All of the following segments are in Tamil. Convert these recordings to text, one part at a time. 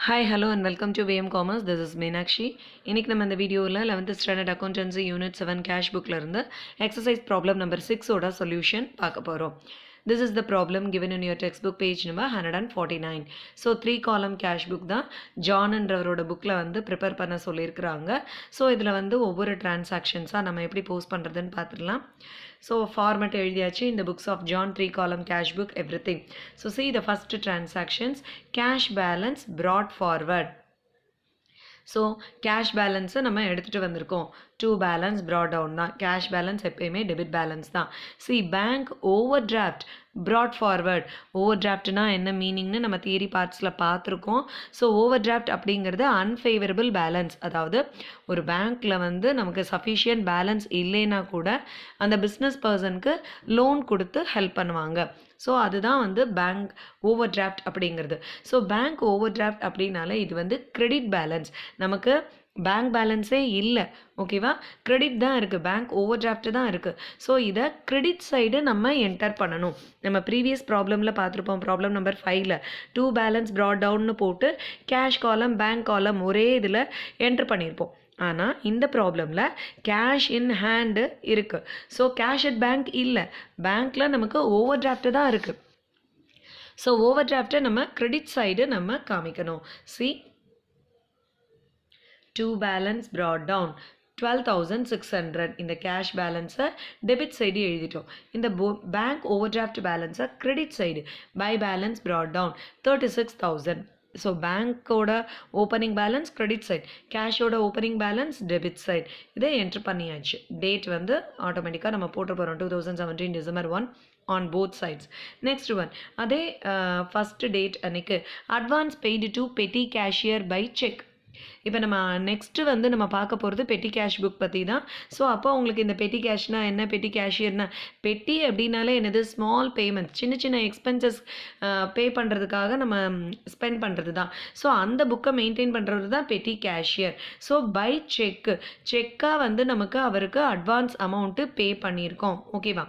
Hi, hello and welcome to VM Commerce. This is Meenakshi. இன்னைக்கு நம்ம இந்த வீடியோவில் 11th standard accountancy unit 7 cash புக்கில் இருந்து எக்ஸசைஸ் ப்ராப்ளம் நம்பர் 6ஓட சொல்யூஷன் பார்க்க போகிறோம். This is the problem given in your textbook page number 149. So 3 column cash book தான் ஜான்ன்றவரோட புக்கில் வந்து ப்ரிப்பேர் பண்ண சொல்லியிருக்கிறாங்க. ஸோ இதில் வந்து ஒவ்வொரு டிரான்சாக்ஷன்ஸாக நம்ம எப்படி போஸ்ட் பண்ணுறதுன்னு பார்த்துடலாம். So format எழுதியாச்சு in the books of John 3 column cash book everything. So see the first transactions cash balance brought forward. So cash பேலன்ஸை நம்ம எடுத்துகிட்டு வந்திருக்கோம். டு பேலன்ஸ் ப்ராட் டவுன் தான். கேஷ் பேலன்ஸ் எப்பயுமே டெபிட் பேலன்ஸ் தான். C bank overdraft brought forward. ஓவர் டிராஃப்ட்னா என்ன மீனிங்னு நம்ம தியரி பார்ட்ஸில் பார்த்துருக்கோம். ஸோ ஓவர் டிராஃப்ட் அப்படிங்கிறது அன்ஃபேவரபிள் பேலன்ஸ். அதாவது ஒரு பேங்க்கில் வந்து நமக்கு சஃபிஷியன்ட் பேலன்ஸ் இல்லைன்னா கூட அந்த பிஸ்னஸ் பர்சனுக்கு லோன் கொடுத்து ஹெல்ப் பண்ணுவாங்க. ஸோ அதுதான் வந்து பேங்க் ஓவர் டிராஃப்ட் அப்படிங்கிறது. ஸோ பேங்க் ஓவர் டிராஃப்ட் அப்படின்னாலே இது வந்து கிரெடிட் பேலன்ஸ். நமக்கு பேங்க் பேலன்ஸே இல்லை, ஓகேவா? கிரெடிட் தான் இருக்குது, பேங்க் ஓவர் டிராஃப்ட் தான் இருக்குது. ஸோ இதை கிரெடிட் சைடு நம்ம என்டர் பண்ணணும். நம்ம ப்ரீவியஸ் ப்ராப்ளமில் பார்த்துருப்போம். ப்ராப்ளம் நம்பர் 5ல் டு பேலன்ஸ் ப்ராட் டவுன்னு போட்டு கேஷ் காலம் பேங்க் காலம் ஒரே இதில் என்டர் பண்ணியிருப்போம். ஆனால் இந்த ப்ராப்ளமில் கேஷ் இன் ஹேண்டு இருக்குது. ஸோ கேஷ் அட் பேங்க் இல்லை, பேங்க்கில் நமக்கு ஓவர் டிராஃப்ட்டு தான் இருக்குது. ஸோ ஓவர் டிராஃப்டை நம்ம கிரெடிட் சைடு நம்ம காமிக்கணும். C to balance brought down 12,600. இந்த கேஷ் பேலன்ஸை டெபிட் சைடு எழுதிட்டோம். இந்த பேங்க் ஓவர் டிராஃப்ட் பேலன்ஸை credit side by balance brought down 36,000. So பேங்க்கோட ஓப்பனிங் பேலன்ஸ் கிரெடிட் சைட், கேஷோட ஓப்பனிங் பேலன்ஸ் டெபிட் சைட். இதை என்ட்ரு பண்ணியாச்சு. டேட் வந்து ஆட்டோமேட்டிக்காக நம்ம போட்டு போகிறோம் 2017 December 1 on both sides. Next one, அதே ஃபஸ்ட் டேட் அன்னைக்கு அட்வான்ஸ் பெய்டு டு பெட்டி கேஷியர் பை செக். இப்போ நம்ம நெக்ஸ்ட்டு வந்து நம்ம பார்க்க போகிறது பெட்டி கேஷ் புக் பற்றி தான். ஸோ அப்போ உங்களுக்கு இந்த பெட்டி கேஷ்னா என்ன, பெட்டி கேஷியர்னா, பெட்டி அப்படின்னாலே என்னது, ஸ்மால் பேமெண்ட்ஸ், சின்ன சின்ன எக்ஸ்பென்சஸ் பே பண்ணுறதுக்காக நம்ம ஸ்பெண்ட் பண்ணுறது தான். ஸோ அந்த புக்கை மெயின்டைன் பண்ணுறது தான் பெட்டி கேஷியர். ஸோ பை செக்காக வந்து நமக்கு அவருக்கு அட்வான்ஸ் அமௌண்ட்டு பே பண்ணியிருக்கோம், ஓகேவா?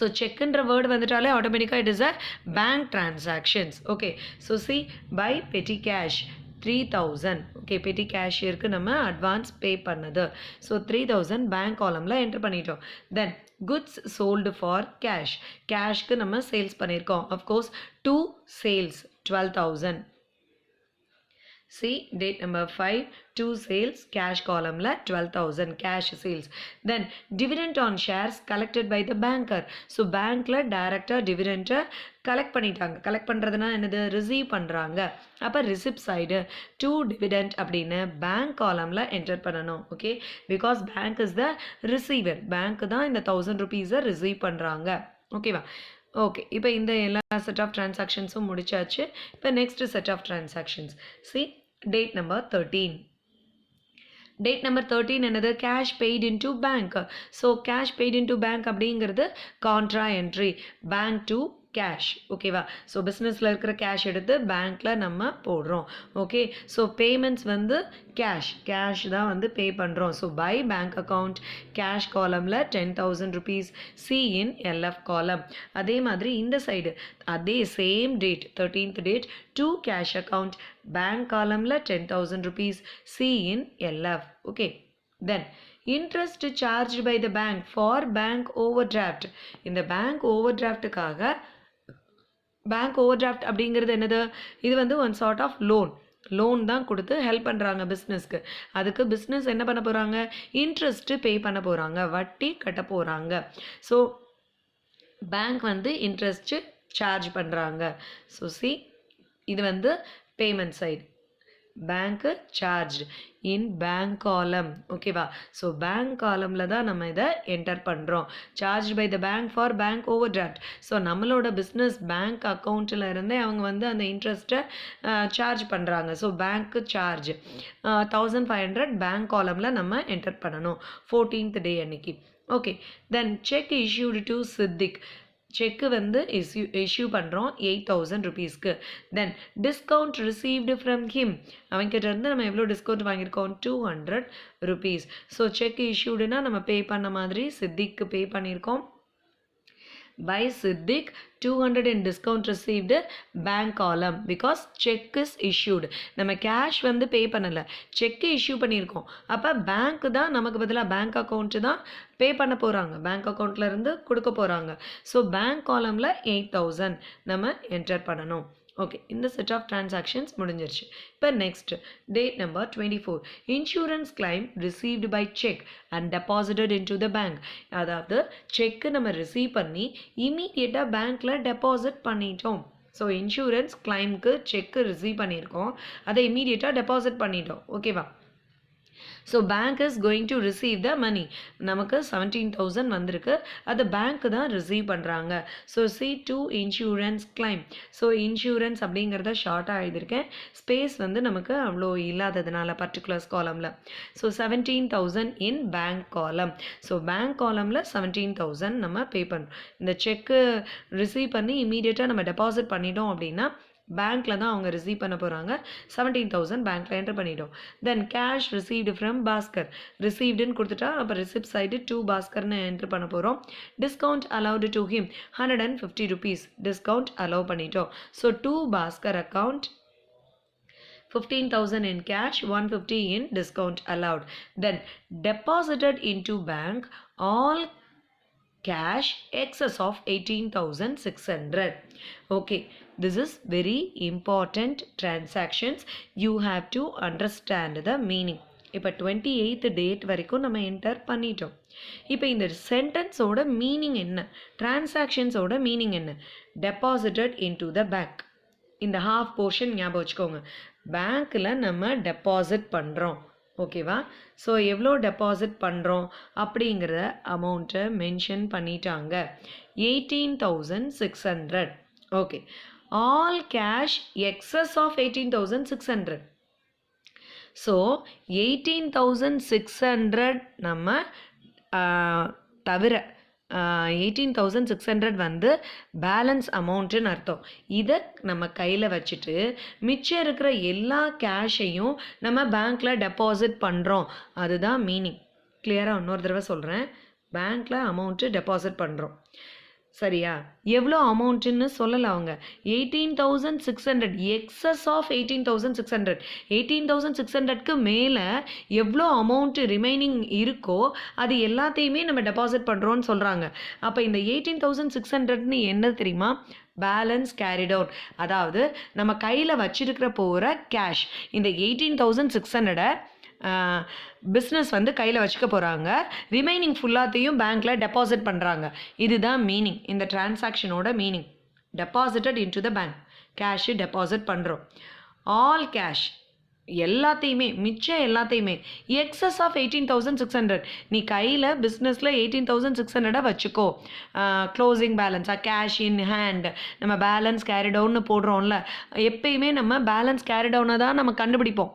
ஸோ செக்குன்ற வேர்டு வந்துட்டாலே ஆட்டோமேட்டிக்காக it is a bank transactions. Okay, so C by petty cash 3,000. Okay, petty கேஷியருக்கு நம்ம அட்வான்ஸ் பே பண்ணது. ஸோ 3,000 பேங்க் காலமில் என்ட்ரு பண்ணிட்டோம். Then goods sold for cash, கேஷ்க்கு நம்ம சேல்ஸ் பண்ணியிருக்கோம். Of course to sales 12,000. See date number 5, 2 sales, cash column la 12,000 cash sales. Then dividend on shares collected by the banker. So bank la direct dividend collect பண்ணிட்டாங்க. கலெக்ட் பண்ணுறதுனா என்னது, ரிசீவ் பண்ணுறாங்க. அப்போ ரிசிப்ட் சைடு டூ டிவிடெண்ட் அப்படின்னு பேங்க் காலமில் என்டர் பண்ணணும். Okay, because bank is the receiver. Bank தான் இந்த 1,000 rupees ரிசீவ் பண்ணுறாங்க, ஓகேவா? ஓகே, இப்போ இந்த எல்லா செட் ஆஃப் டிரான்சாக்ஷன்ஸும் முடிச்சாச்சு. இப்போ next set of transactions. C date number 13. Date number 13 என்னது, cash paid in to bank. So cash paid in to bank அப்படிங்கிறது contra entry, bank to cash, ஓகேவா? ஸோ பிஸ்னஸில் இருக்கிற கேஷ் எடுத்து பேங்க்கில் நம்ம போடுறோம். ஓகே, ஸோ பேமெண்ட்ஸ் வந்து கேஷ் தான் வந்து பே பண்ணுறோம். So by bank account cash காலமில் 10,000 rupees, C in LF column. அதே மாதிரி இந்த சைடு அதே same date 13th date to cash account bank காலமில் 10,000 rupees, C in LF. Okay, then interest charged by the bank for bank overdraft. இந்த பேங்க் ஓவர் டிராஃப்ட்டுக்காக, பேங்க் ஓவர் டிராஃப்ட் அப்படிங்கிறது என்னது, இது வந்து ஒன் சார்ட் ஆஃப் லோன் தான் கொடுத்து ஹெல்ப் பண்ணுறாங்க பிஸ்னஸ்க்கு. அதுக்கு பிஸ்னஸ் என்ன பண்ண போகிறாங்க, இன்ட்ரெஸ்ட்டு பே பண்ண போகிறாங்க, வட்டி கட்ட போகிறாங்க. ஸோ பேங்க் வந்து இன்ட்ரெஸ்ட்டு சார்ஜ் பண்ணுறாங்க. ஸோ சி இது வந்து பேமெண்ட் சைடு, பேங்க்கு சார்ஜ் இன் பேங்க் காலம், ஓகேவா? ஸோ பேங்க் காலமில் தான் நம்ம இதை என்டர் பண்ணுறோம். Charge by the bank for bank overdraft. So நம்மளோட பிஸ்னஸ் பேங்க் அக்கௌண்ட்டில் இருந்தே அவங்க வந்து அந்த இன்ட்ரெஸ்ட்டை சார்ஜ் பண்ணுறாங்க. ஸோ பேங்க்கு சார்ஜ் 1,500 பேங்க் காலமில் நம்ம என்டர் பண்ணணும் 14th டே அன்னைக்கு. Okay, then cheque issued to Siddique. Cheque வந்து இஷ்யூ பண்ணுறோம் 8,000 rupeesக்கு. Then discount received from him, அவங்ககிட்ட இருந்து நம்ம எவ்வளோ டிஸ்கவுண்ட் வாங்கியிருக்கோம், 200 rupees. ஸோ செக் இஷ்யூடுனா நம்ம பே பண்ண மாதிரி சித்திக்கு பே பண்ணியிருக்கோம். by Siddiq 200 in discount received bank column because check is issued. நம்ம கேஷ் வந்து பே பண்ணலை, செக் இஷ்யூ பண்ணியிருக்கோம். அப்போ பேங்க் தான் நமக்கு பதிலாக பேங்க் அக்கௌண்ட்டு தான் பே பண்ண போகிறாங்க, பேங்க் அக்கௌண்ட்லேருந்து கொடுக்க போகிறாங்க. ஸோ பேங்க் காலமில் 8000 நம்ம என்டர் பண்ணணும். ஓகே, இந்த செட் ஆஃப் டிரான்சாக்ஷன்ஸ் முடிஞ்சிருச்சு. இப்போ next date number 24, insurance claim received by cheque and deposited in to the bank. அதாவது செக்கு நம்ம ரிசீவ் பண்ணி இமீடியட்டாக பேங்க்கில் டெபாசிட் பண்ணிட்டோம். ஸோ இன்சூரன்ஸ் கிளைம்க்கு செக்கு ரிசீவ் பண்ணியிருக்கோம், அதை இமீடியட்டாக டெபாசிட் பண்ணிட்டோம். ஓகேவா? So bank is going to receive the money. நமக்கு 17,000 வந்திருக்கு, அது பேங்க் தான் ரிசீவ் பண்ணுறாங்க. So C2 insurance claim. So insurance அப்படிங்கிறத ஷார்ட்டாக எழுதியிருக்கேன், ஸ்பேஸ் வந்து நமக்கு அவ்வளோ இல்லாததுனால particulars காலமில். So 17,000 in bank column. So bank காலமில் 17,000 நம்ம பே பண்ணணும். இந்த செக்கு ரிசீவ் பண்ணி இமீடியட்டாக நம்ம டெபாசிட் பண்ணிட்டோம் அப்படின்னா பேங்க்கில் தான் அவங்க ரிசீவ் பண்ண போகிறாங்க. 17,000 பேங்க்கில் என்டர் பண்ணிட்டோம். Then cash received from Bhaskar. ரிசீவ்டுன்னு கொடுத்துட்டா அப்போ ரிசிப்ட் சைடு 2 பாஸ்கர்னு என்டர் பண்ண போகிறோம். Discount allowed to him 150 rupees discount allow பண்ணிட்டோம். So 2 Bhaskar account, 15,000 in cash, 150 in discount allowed. Then deposited into bank all cash excess of 18,600. Okay, this is very important transactions. You have to understand the meaning. இப்போ 28th டேட் வரைக்கும் நம்ம என்டர் பண்ணிட்டோம். இப்போ இந்த சென்டென்ஸோட மீனிங் என்ன, டிரான்சாக்ஷன்ஸோட மீனிங் என்ன? Deposited into the bank. இந்த ஹாஃப் போர்ஷன் ஞாபகம் வச்சுக்கோங்க. பேங்க்கில் நம்ம டெபாசிட் பண்ணுறோம். ஓகேவா? ஸோ எவ்வளோ டெபாசிட் பண்ணுறோம் அப்படிங்கிற அமௌண்ட்டை மென்ஷன் பண்ணிட்டாங்க, 18,600. Okay, all cash excess of 18,600. So 18,600 நம்ம தவிர 18,600 வந்து பேலன்ஸ் அமௌண்ட்டுன்னு அர்த்தம். இதை நம்ம கையில் வச்சுட்டு மிச்சம் இருக்கிற எல்லா கேஷையும் நம்ம பேங்க்கில் டெபாசிட் பண்ணுறோம். அதுதான் மீனிங். கிளியராக இன்னொரு தடவை சொல்கிறேன், பேங்க்கில் அமௌண்ட்டு டெபாசிட் பண்ணுறோம். சரியா? எவ்வளோ அமௌண்ட்டுன்னு சொல்லலை அவங்க, 18,600 எக்ஸஸ் ஆஃப் 18,600. 18,600க்கு மேலே எவ்வளோ அமௌண்ட்டு ரிமைனிங் இருக்கோ அது எல்லாத்தையுமே நம்ம டெபாசிட் பண்ணுறோன்னு சொல்கிறாங்க. அப்போ இந்த 18,600ன்னு என்ன தெரியுமா? Balance carried out. அதாவது நம்ம கையில் வச்சிருக்கிற போகிற கேஷ். இந்த 18,600 பிஸ்னஸ் வந்து கையில் வச்சுக்க போகிறாங்க, ரிமைனிங் ஃபுல்லாத்தையும் பேங்க்கில் டெபாசிட் பண்ணுறாங்க. இதுதான் மீனிங், இந்த டிரான்சாக்ஷனோட meaning. Deposited into the bank, cash deposit பண்ணுறோம். ஆல் கேஷ் எல்லாத்தையுமே, மிச்சம் எல்லாத்தையுமே, எக்ஸஸ் ஆஃப் 18,600. நீ கையில் பிஸ்னஸில் 18,600 வச்சுக்கோ. க்ளோசிங் பேலன்ஸாக கேஷ் இன் ஹேண்ட் நம்ம பேலன்ஸ் கேரிடவுன்னு போடுறோம்ல, எப்பயுமே நம்ம பேலன்ஸ் கேரிடவுனை தான் நம்ம கண்டுபிடிப்போம்.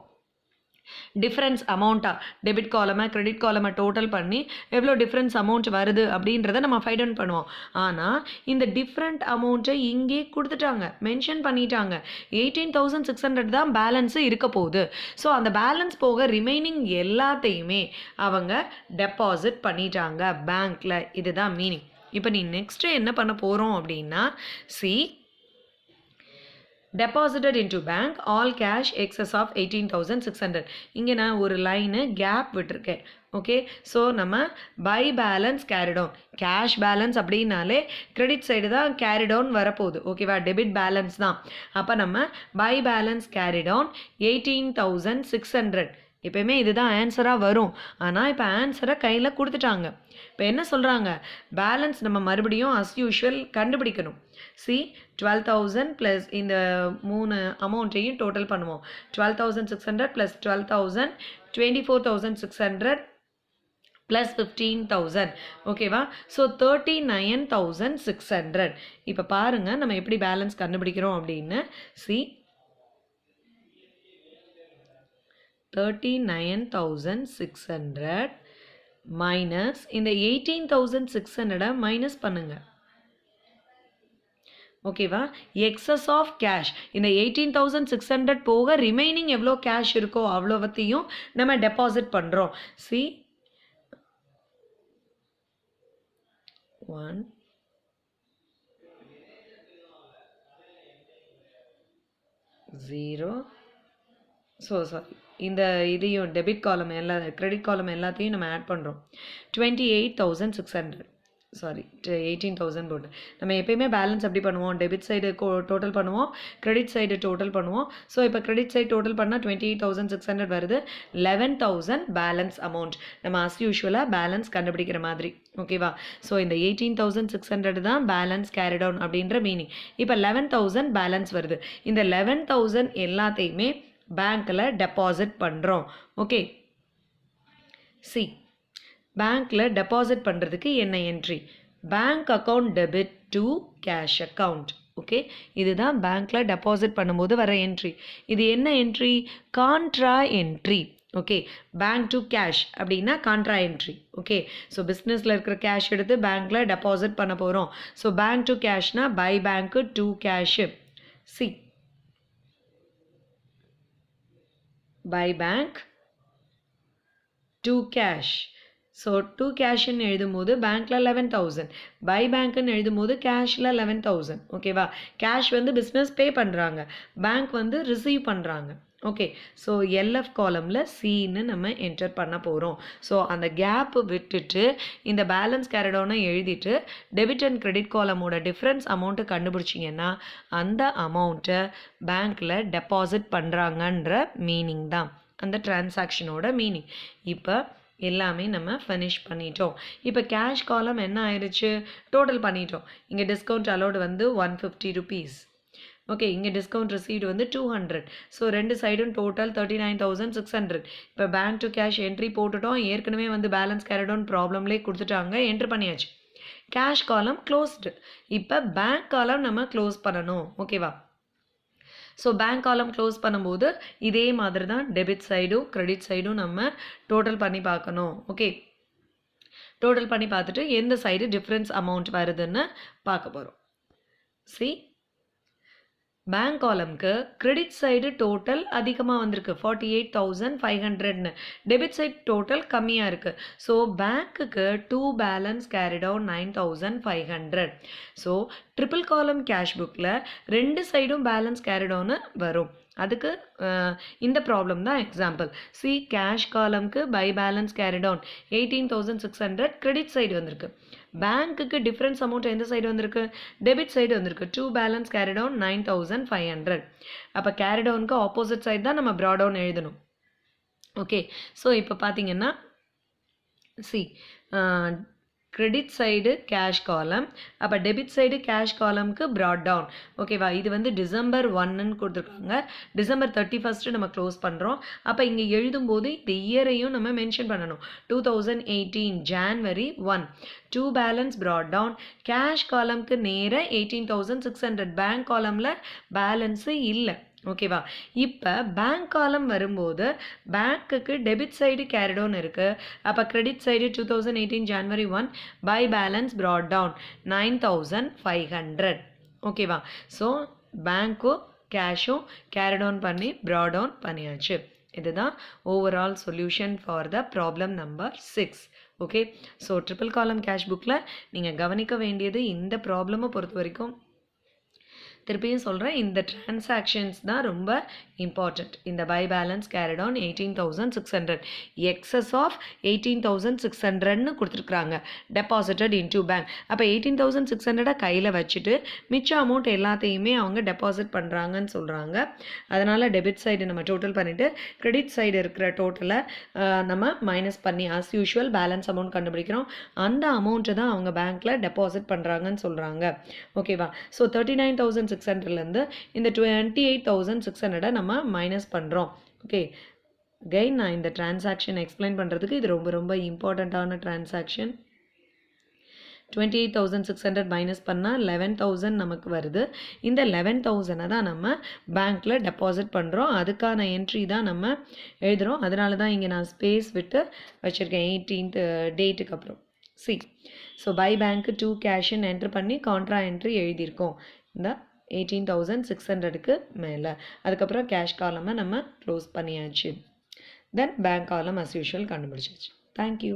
டிஃப்ரென்ஸ் அமௌண்ட்டாக டெபிட் காலமை கிரெடிட் காலமை டோட்டல் பண்ணி எவ்வளோ டிஃப்ரென்ஸ் அமௌண்ட் வருது அப்படின்றத நம்ம ஃபைண்ட் அவுட் பண்ணுவோம். ஆனால் இந்த டிஃப்ரெண்ட் அமௌண்ட்டை இங்கே கொடுத்துட்டாங்க, மென்ஷன் பண்ணிட்டாங்க. 18,600 தான் பேலன்ஸு இருக்க போகுது. ஸோ அந்த பேலன்ஸ் போக ரிமைனிங் எல்லாத்தையுமே அவங்க டெபாசிட் பண்ணிட்டாங்க பேங்க்கில். இதுதான் மீனிங். இப்போ நீ நெக்ஸ்ட்டு என்ன பண்ண போகிறோம் அப்படின்னா, deposited into bank all cash excess of 18,600. இங்கே நான் ஒரு லைனு கேப் விட்டுருக்கேன். ஓகே, ஸோ நம்ம பை பேலன்ஸ் கேரிடவுன், கேஷ் பேலன்ஸ் அப்படின்னாலே கிரெடிட் சைடு தான் கேரிடவுன் வரப்போகுது. ஓகேவா? டெபிட் பேலன்ஸ் தான். அப்போ நம்ம பை பேலன்ஸ் கேரிடவுன் 18,600. எப்பயுமே இதுதான் ஆன்சராக வரும். ஆனால் இப்போ ஆன்சரை கையில் கொடுத்துட்டாங்க. இப்போ என்ன சொல்கிறாங்க, பேலன்ஸ் நம்ம மறுபடியும் அஸ் யூஷுவல் கண்டுபிடிக்கணும். 12,000 ப்ளஸ் இந்த 3 அமௌண்ட்டையும் டோட்டல் பண்ணுவோம். 12,600 ப்ளஸ் 12,000 24,600 ப்ளஸ் 15,000. ஓகேவா? ஸோ 39,600. இப்போ பாருங்கள் நம்ம எப்படி பேலன்ஸ் கண்டுபிடிக்கிறோம் அப்படின்னு. 39,600 மைனஸ் இந்த 18,600 மைனஸ் பண்ணுங்க. ஓகேவா? எக்ஸஸ் ஆஃப் கேஷ், இந்த 18,600 போக ரிமைனிங் எவ்வளோ கேஷ் இருக்கோ அவ்வளோவத்தையும் நம்ம டெபாசிட் பண்ணுறோம். 1 0. ஸோ சாரி, இந்த இதையும் டெபிட் காலம் கிரெடிட் காலம் எல்லாத்தையும் நம்ம ஆட் பண்ணுறோம். 28,600 சாரி 18,000 போட்டு நம்ம எப்பயுமே பேலன்ஸ் எப்படி பண்ணுவோம், டெபிட் சைடு டோட்டல் பண்ணுவோம், கிரெடிட் சைடு டோட்டல் பண்ணுவோம். ஸோ இப்போ கிரெடிட் சைடு டோட்டல் பண்ணால் 28,600 வருது. 11,000 பேலன்ஸ் அமௌண்ட் நம்ம அஸ் யூஷுவலாக பேலன்ஸ் கண்டுபிடிக்கிற மாதிரி. ஓகேவா? ஸோ இந்த 18,600 தான் பேலன்ஸ் கேரி டவுன் அப்படின்ற மீனிங். இப்போ 11,000 பேலன்ஸ் வருது. இந்த 11,000 எல்லாத்தையுமே பேங்க்கில் டெபாசிட் பண்ணுறோம். ஓகே, சி பேங்க்கில் டெபாசிட் பண்ணுறதுக்கு என்ன entry, bank account debit to cash account. Okay, இதுதான் பேங்க்கில் டெபாசிட் பண்ணும்போது வர என்ட்ரி. இது என்ன entry, contra entry. Okay, bank to cash அப்படின்னா கான்ட்ரா என்ட்ரி. ஓகே, ஸோ பிஸ்னஸில் இருக்கிற கேஷ் எடுத்து பேங்க்கில் டெபாசிட் பண்ண போகிறோம். ஸோ பேங்க் டு கேஷ்னா by bank to cash. C by bank to cash. So to கேஷ்ன்னு எழுதும்போது பேங்க்கில் 11,000, பை பேங்க்குன்னு எழுதும்போது கேஷில் 11,000. ஓகேவா? கேஷ் வந்து பிஸ்னஸ் பே பண்ணுறாங்க, பேங்க் வந்து ரிசீவ் பண்ணுறாங்க. ஓகே, ஸோ எல்எஃப் காலமில் சின்னு நம்ம என்டர் பண்ண போகிறோம். ஸோ அந்த கேப்பு விட்டுட்டு இந்த பேலன்ஸ் கேரடோனை எழுதிட்டு டெபிட் அண்ட் கிரெடிட் காலமோட டிஃப்ரென்ஸ் அமௌண்ட்டு கண்டுபிடிச்சிங்கன்னா அந்த அமௌண்ட்டை பேங்க்கில் டெபாசிட் பண்ணுறாங்கன்ற மீனிங் தான் அந்த டிரான்சாக்ஷனோட மீனிங். இப்போ எல்லாமே நம்ம ஃபினிஷ் பண்ணிட்டோம். இப்போ கேஷ் காலம் என்ன ஆயிடுச்சு, டோட்டல் பண்ணிட்டோம். இங்கே டிஸ்கவுண்ட் அலோடு வந்து 150 rupees. ஓகே, இங்கே டிஸ்கவுண்ட் ரிசீவ்டு வந்து 200. ஸோ ரெண்டு சைடும் டோட்டல் 39,600. இப்போ பேங்க் டு கேஷ் என்ட்ரி போட்டுட்டோம். ஏற்கனவே வந்து பேலன்ஸ் கேரடவுன் ப்ராப்ளம்லேயே கொடுத்துட்டாங்க, என்ட்ரு பண்ணியாச்சு. கேஷ் காலம் க்ளோஸ்டு. இப்போ பேங்க் காலம் நம்ம க்ளோஸ் பண்ணணும். ஓகேவா? ஸோ பேங்க் காலம் க்ளோஸ் பண்ணும்போது இதே மாதிரி தான் டெபிட் சைடும் கிரெடிட் சைடும் நம்ம டோட்டல் பண்ணி பார்க்கணும். ஓகே, டோட்டல் பண்ணி பார்த்துட்டு எந்த சைடு டிஃப்ரென்ஸ் அமௌண்ட் வருதுன்னு பார்க்க போகிறோம். சி பேங்க் காலம்க்கு கிரெடிட் சைடு டோட்டல் அதிகமாக வந்திருக்கு 48,500ன்னு, டெபிட் சைடு டோட்டல் கம்மியாக இருக்குது. ஸோ பேங்க்குக்கு to balance carry down 9,500. So triple column cash புக்கில் ரெண்டு சைடும் பேலன்ஸ் கேரி டவுனு வரும். அதுக்கு இந்த ப்ராப்ளம் தான் எக்ஸாம்பிள். சி கேஷ் காலம்க்கு by balance carry down 18,600 credit side வந்திருக்கு. பேங்க்குக்கு டிஃப்ரென்ஸ் அமௌண்ட் எந்த சைடு வந்திருக்கு, டெபிட் சைடு வந்திருக்கு. To balance carry down 9,500. அப்போ கேரி டவுனுக்கு ஆப்போசிட் சைடு தான் நம்ம ப்ராட் டவுன் எழுதணும். ஓகே, ஸோ இப்போ பார்த்தீங்கன்னா C credit side cash column, அப்போ டெபிட் சைடு கேஷ் காலம்க்கு ப்ராட் டவுன். ஓகேவா? இது வந்து December 1ன்னு கொடுத்துருக்காங்க. December 31st நம்ம க்ளோஸ் பண்ணுறோம். அப்போ இங்கே எழுதும்போது இந்த இயரையும் நம்ம மென்ஷன் பண்ணணும். 2018 January 1. To balance brought down. Cash காலம்க்கு நேர 18,600. பேங்க் காலமில் பேலன்ஸு இல்லை. ஓகேவா? இப்போ பேங்க் காலம் வரும்போது பேங்க்குக்கு டெபிட் சைடு கேரி டவுன் இருக்குது. அப்போ credit side 2018 January 1 by balance brought down 9,500. ஓகேவா? ஸோ பேங்க்கும் கேஷும் கேரி டவுன் பண்ணி ப்ராட் டவுன் பண்ணியாச்சு. இதுதான் overall solution for the problem number 6. Okay, so triple column cash புக்கில் நீங்கள் கவனிக்க வேண்டியது இந்த ப்ராப்ளமை பொறுத்த வரைக்கும் திருப்பியும் சொல்கிறேன், இந்த டிரான்சாக்ஷன்ஸ் தான் ரொம்ப இம்பார்ட்டண்ட். இந்த by balance carry down 18,600, excess of 18,600ன்னு கொடுத்துருக்குறாங்க டெபாசிட்டட் இன்டூ பேங்க். அப்போ 18,600 கையில் வச்சுட்டு மிச்ச அமௌண்ட் எல்லாத்தையுமே அவங்க டெபாசிட் பண்ணுறாங்கன்னு சொல்கிறாங்க. அதனால் டெபிட் சைடு நம்ம டோட்டல் பண்ணிவிட்டு கிரெடிட் சைடு இருக்கிற டோட்டலை நம்ம மைனஸ் பண்ணி ஆஸ் யூஷுவல் பேலன்ஸ் அமௌண்ட் கண்டுபிடிக்கிறோம். அந்த அமௌண்ட்டை தான் அவங்க பேங்க்கில் டெபாசிட் பண்ணுறாங்கன்னு சொல்கிறாங்க. ஓகேவா? ஸோ 39,600லேருந்து இந்த 28,600 நம்ம மைனஸ் பண்ணுறோம். ஓகே, கைன் நான் இந்த டிரான்சாக்ஷன் எக்ஸ்பிளைன் பண்ணுறதுக்கு இது ரொம்ப ரொம்ப இம்பார்ட்டண்ட்டான டிரான்சாக்ஷன். 28,600 மைனஸ் பண்ணால் 11,000 நமக்கு வருது. இந்த 11,000 தான் நம்ம பேங்க்கில் டெபாசிட் பண்ணுறோம். அதுக்கான என்ட்ரி தான் நம்ம எழுதுகிறோம். அதனால தான் இங்கே நான் ஸ்பேஸ் விட்டு வச்சுருக்கேன் 18th டேட்டுக்கு அப்புறம். C so by bank to கேஷ்ன்னு என்ட்ரு பண்ணி கான்ட்ரா என்ட்ரி எழுதியிருக்கோம் இந்த 18,600க்கு மேலே. அதுக்கப்புறம் கேஷ் காலமை நம்ம க்ளோஸ் பண்ணியாச்சு. Then bank column as usual கண்டுபிடிச்சாச்சு. தேங்க்யூ.